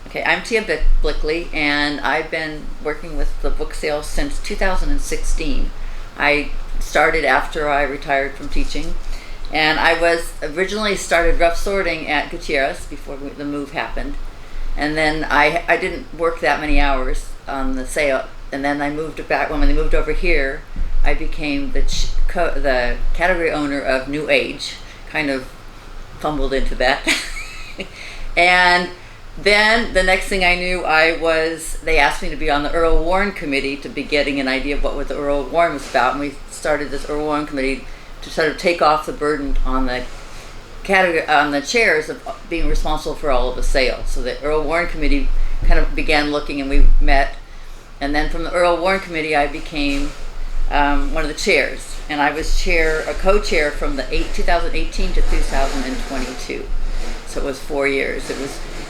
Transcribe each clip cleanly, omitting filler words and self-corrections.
Okay, I'm Tia Blickley, and I've been working with the book sale since 2016. I started after I retired from teaching, and I was originally started rough sorting at Gutierrez before the move happened, and then I didn't work that many hours on the sale, and then I moved back. When they moved over here, I became the category owner of New Age. Kind of fumbled into that, and then the next thing I knew, they asked me to be on the Earl Warren committee to be getting an idea of what the Earl Warren was about, and we started this Earl Warren committee to sort of take off the burden on the chairs of being responsible for all of the sales. So the Earl Warren committee kind of began looking, and we met, and then from the Earl Warren committee, I became one of the chairs, and I was co-chair from 2018 to 2022. So it was 4 years.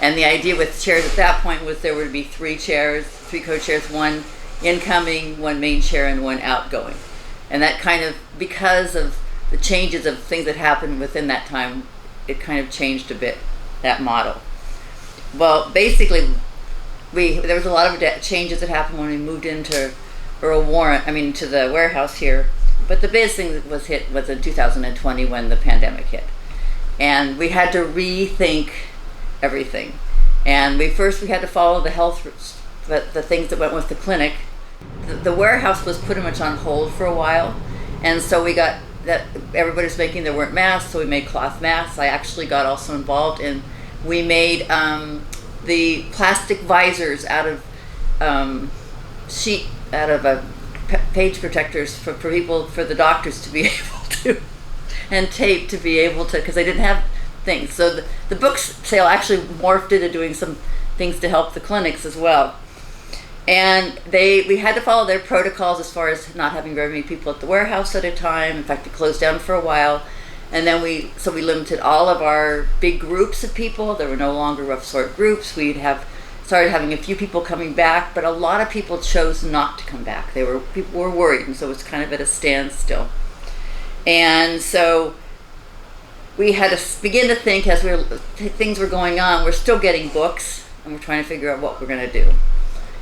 And the idea with chairs at that point was there would be three co-chairs, one incoming, one main chair, and one outgoing. And that kind of, because of the changes of things that happened within that time, it kind of changed a bit, that model. Well, basically, there was a lot of changes that happened when we moved into to the warehouse here. But the biggest thing that was in 2020 when the pandemic hit. And we had to rethink everything. And we had to follow the the things that went with the clinic. The warehouse was pretty much on hold for a while, and so we got that everybody's making, there weren't masks, so we made cloth masks. I actually got also involved in, we made the plastic visors out of page protectors for the doctors to be able to, and tape to be able to, because they didn't have things. So the book sale actually morphed into doing some things to help the clinics as well. And we had to follow their protocols as far as not having very many people at the warehouse at a time. In fact, it closed down for a while. And then we limited all of our big groups of people. There were no longer rough sort groups. Started having a few people coming back, but a lot of people chose not to come back. People were worried, and so it was kind of at a standstill. And so we had to begin to think, as things were going on, we're still getting books, and we're trying to figure out what we're going to do.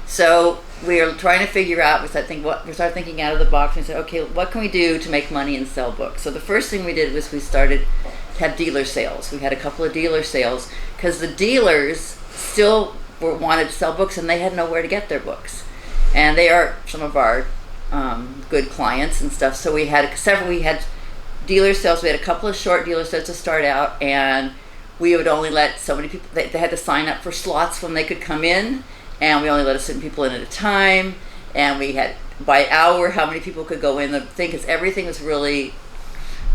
So we are trying to figure out, we started thinking out of the box, and said, okay, what can we do to make money and sell books? So the first thing we did was we started to have dealer sales. We had a couple of dealer sales, because the dealers still wanted to sell books, and they had nowhere to get their books. And they are some of our good clients and stuff. So we had dealer sales. We had a couple of short dealer sales to start out, and we would only let so many people, they had to sign up for slots when they could come in, and we only let a certain people in at a time, and we had by hour how many people could go in. The thing is, everything was really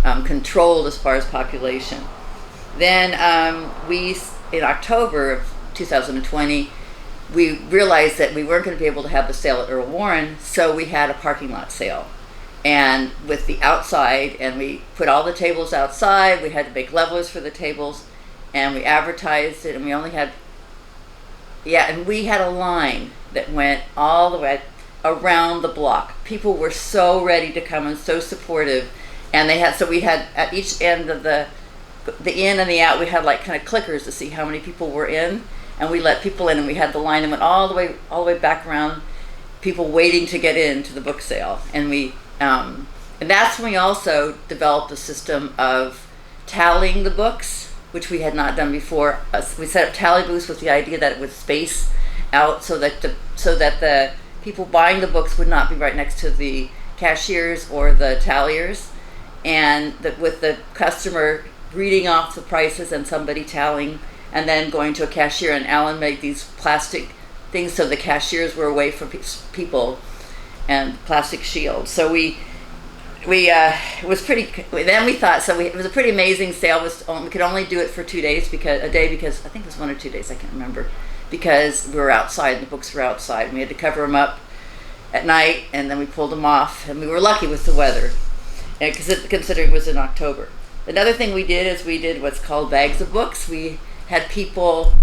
controlled as far as population. Then in October of 2020, we realized that we weren't going to be able to have the sale at Earl Warren, so we had a parking lot sale. And with the outside, and we put all the tables outside, we had to make levelers for the tables, and we advertised it, and we only had, and we had a line that went all the way around the block. People were so ready to come and so supportive, and we had at each end of the in and the out, we had like kind of clickers to see how many people were in, and we let people in, and we had the line that went all the way back around, people waiting to get into the book sale. And and that's when we also developed a system of tallying the books, which we had not done before. We set up tally booths with the idea that it would space out so that the people buying the books would not be right next to the cashiers or the talliers, and with the customer reading off the prices and somebody tallying, and then going to a cashier. And Alan made these plastic things so the cashiers were away from people, and plastic shields. So it was pretty. Then we thought, it was a pretty amazing sale. We could only do it for 2 days because I think it was 1 or 2 days, I can't remember, because we were outside and the books were outside, and we had to cover them up at night, and then we pulled them off, and we were lucky with the weather, considering it was in October. Another thing we did is we did what's called bags of books. We had people.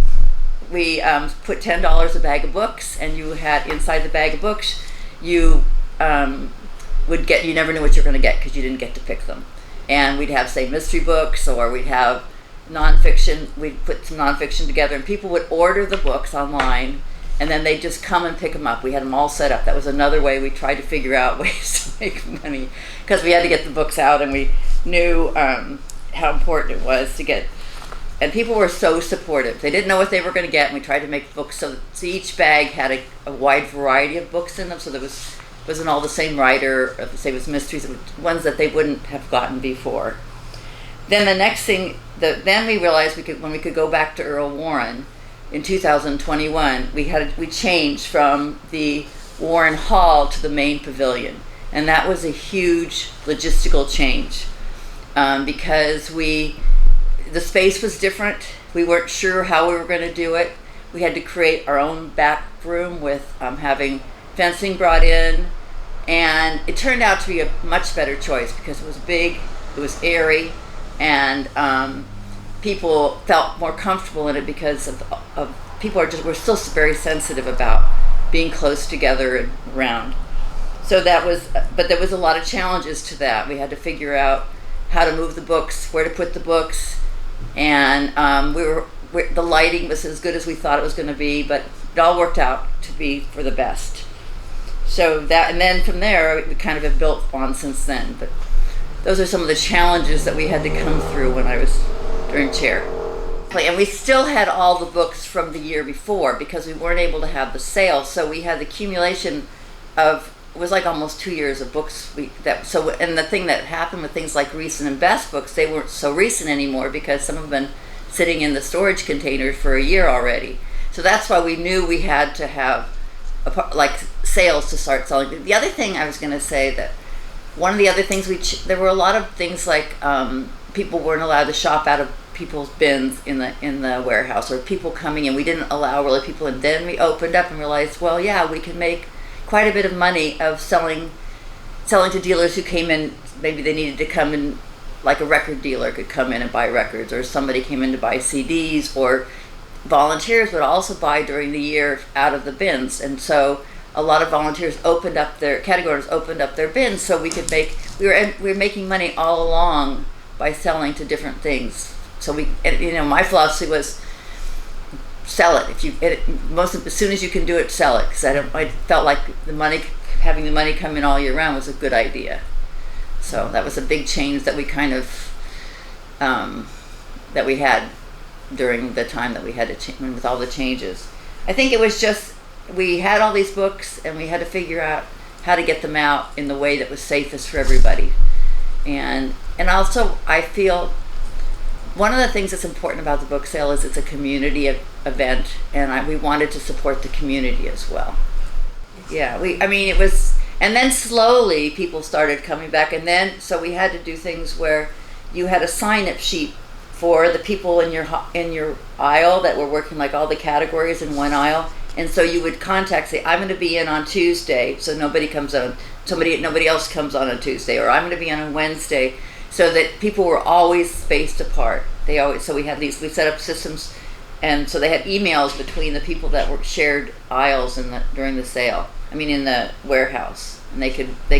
We put $10 a bag of books, and you had inside the bag of books, you never knew what you were going to get because you didn't get to pick them. And we'd have, say, mystery books, or we'd have nonfiction. We'd put some nonfiction together, and people would order the books online, and then they'd just come and pick them up. We had them all set up. That was another way we tried to figure out ways to make money, because we had to get the books out, and we knew how important it was to get. And people were so supportive. They didn't know what they were going to get, and we tried to make books so each bag had a wide variety of books in them, so there wasn't all the same writer, or say it was mysteries, ones that they wouldn't have gotten before. Then the next thing, then we realized when we could go back to Earl Warren in 2021, we changed from the Warren Hall to the main pavilion, and that was a huge logistical change because the space was different. We weren't sure how we were going to do it. We had to create our own back room with having fencing brought in, and it turned out to be a much better choice because it was big, it was airy, and people felt more comfortable in it because of people we're still very sensitive about being close together and around. So but there was a lot of challenges to that. We had to figure out how to move the books, where to put the books, and the lighting was as good as we thought it was going to be, but it all worked out to be for the best. So and then from there, we kind of have built on since then. But those are some of the challenges that we had to come through when I was during chair. And we still had all the books from the year before because we weren't able to have the sale. So we had the accumulation of, it was like almost 2 years of books. And the thing that happened with things like recent and best books, they weren't so recent anymore because some have been sitting in the storage containers for a year already. So that's why we knew we had to have sales to start selling. The other thing I was going to say, that one of the other things there were a lot of things like people weren't allowed to shop out of people's bins in the warehouse, or people coming in. We didn't allow really people, and then we opened up and realized, well, yeah, we can make quite a bit of money of selling to dealers who came in. Maybe they needed to come in, like a record dealer could come in and buy records, or somebody came in to buy CDs, or volunteers would also buy during the year out of the bins. And so a lot of volunteers opened up their categories, opened up their bins, so we were making money all along by selling to different things. So my philosophy was sell it. As soon as you can do it, sell it. Because I felt like having the money come in all year round was a good idea. So that was a big change that we kind of that we had during the time that we had to with all the changes. I think it was just we had all these books and we had to figure out how to get them out in the way that was safest for everybody. And also I feel one of the things that's important about the book sale is it's a community event, and we wanted to support the community as well. Yeah, it was, and then slowly people started coming back, and then so we had to do things where you had a sign-up sheet for the people in your aisle that were working like all the categories in one aisle, and so you would say, I'm going to be in on Tuesday, so nobody else comes on a Tuesday, or I'm going to be on Wednesday. So that people were always spaced apart. So we set up systems, and so they had emails between the people that were shared aisles during the sale. In the warehouse, and they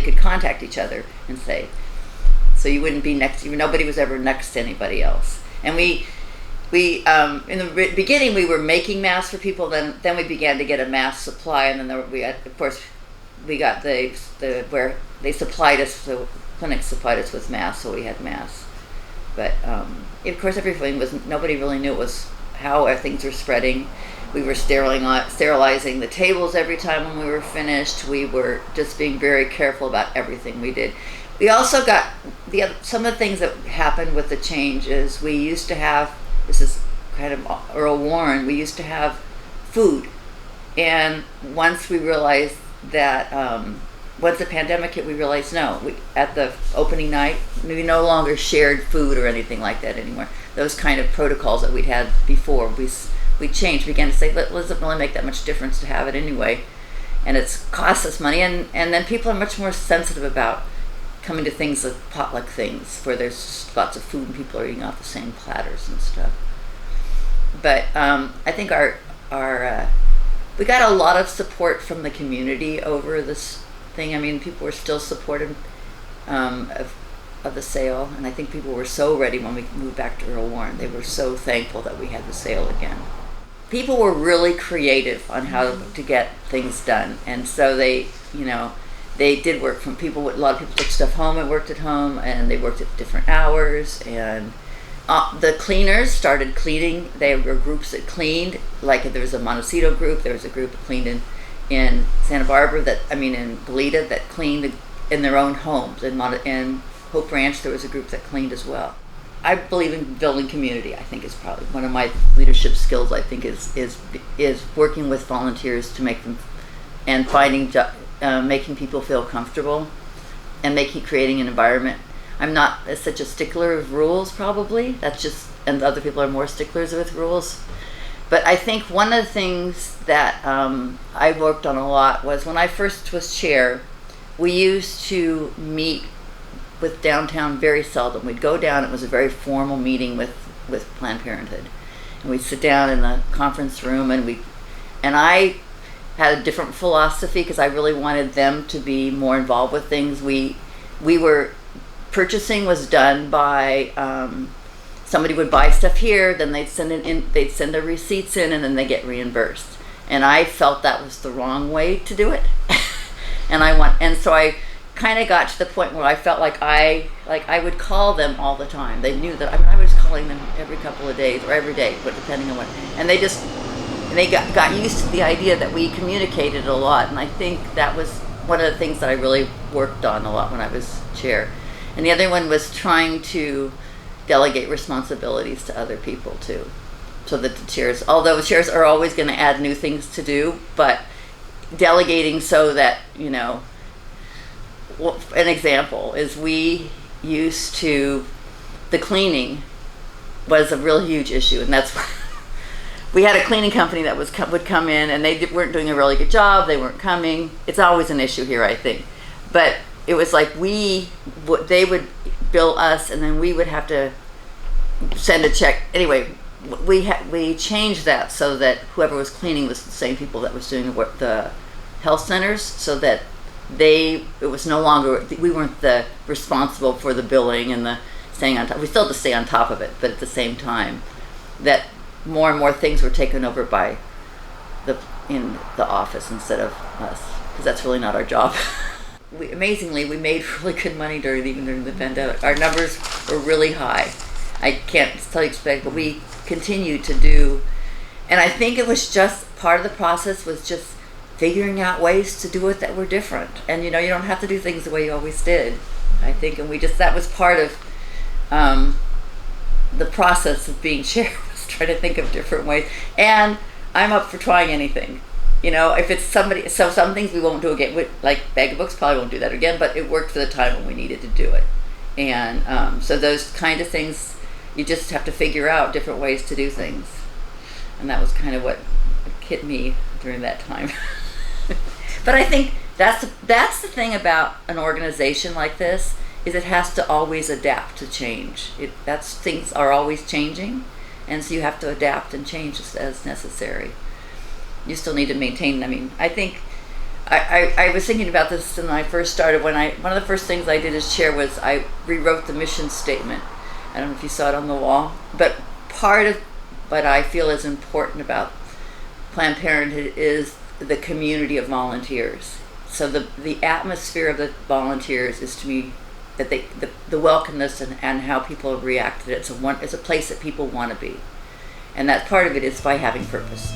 could contact each other and say, so you wouldn't be nobody was ever next to anybody else. And we in the beginning we were making masks for people. Then we began to get a mask supply, and then we got where they supplied us. So clinics supplied us with masks, so we had masks. But of course, nobody really knew how things were spreading. We were sterilizing the tables every time when we were finished. We were just being very careful about everything we did. We also got some of the things that happened with the change is we used to have, this is kind of Earl Warren, we used to have food. And once we realized that once the pandemic hit, we realized at the opening night, we no longer shared food or anything like that anymore. Those kind of protocols that we'd had before, we changed. We began to say, it doesn't really make that much difference to have it anyway, and it's cost us money. And then people are much more sensitive about coming to things like potluck things, where there's lots of food and people are eating off the same platters and stuff. But I think we got a lot of support from the community over this thing. People were still supportive of of the sale, and I think people were so ready when we moved back to Earl Warren. They were so thankful that we had the sale again. People were really creative on how to get things done, and so they did work from people. A lot of people took stuff home and worked at home, and they worked at different hours. And the cleaners started cleaning. There were groups that cleaned. Like there was a Montecito group. There was a group that cleaned in Santa Barbara. In Goleta that cleaned in their own homes. In Hope Ranch, there was a group that cleaned as well. I believe in building community. I think is probably one of my leadership skills. I think is working with volunteers to make them and making people feel comfortable and creating an environment. I'm not such a stickler of rules, probably. And other people are more sticklers with rules. But I think one of the things that I worked on a lot was when I first was chair, we used to meet with downtown very seldom. We'd go down, it was a very formal meeting with Planned Parenthood. And we'd sit down in the conference room and I had a different philosophy because I really wanted them to be more involved with things. Purchasing was done by somebody would buy stuff here, then they'd send their receipts in, and then they get reimbursed. And I felt that was the wrong way to do it. and so I kind of got to the point where I felt like I would call them all the time. They knew that I was calling them every couple of days or every day, but depending on what. And they got used to the idea that we communicated a lot, and I think that was one of the things that I really worked on a lot when I was chair. And the other one was trying to delegate responsibilities to other people too, so that the chairs, although the chairs are always going to add new things to do, but delegating so that, an example is the cleaning was a real huge issue, and that's why we had a cleaning company that would come in, and they weren't doing a really good job. They weren't coming. It's always an issue here, I think. But it was like they would bill us, and then we would have to send a check. Anyway, we changed that so that whoever was cleaning was the same people that was doing the health centers, so that it was no longer, we weren't responsible for the billing and the staying on top. We still had to stay on top of it, but at the same time, that more and more things were taken over by in the office instead of us, because that's really not our job. Amazingly, we made really good money even during the pandemic. Our numbers were really high. I can't tell you exactly, but we continued to do, and I think it was just part of the process was just figuring out ways to do it that were different. And you don't have to do things the way you always did, I think, and that was part of the process of being chair, was trying to think of different ways. And I'm up for trying anything. If it's somebody, so some things we won't do again, like Bag of Books, probably won't do that again, but it worked for the time when we needed to do it. And so those kind of things, you just have to figure out different ways to do things. And that was kind of what hit me during that time. But I think that's the thing about an organization like this, is it has to always adapt to change. Things are always changing, and so you have to adapt and change as necessary. You still need to maintain. I think I was thinking about this when I first started. One of the first things I did as chair was I rewrote the mission statement. I don't know if you saw it on the wall, but part of what I feel is important about Planned Parenthood is the community of volunteers. So the atmosphere of the volunteers is, to me, that the welcomeness and how people have reacted. It's a place that people want to be, and that part of it is by having purpose.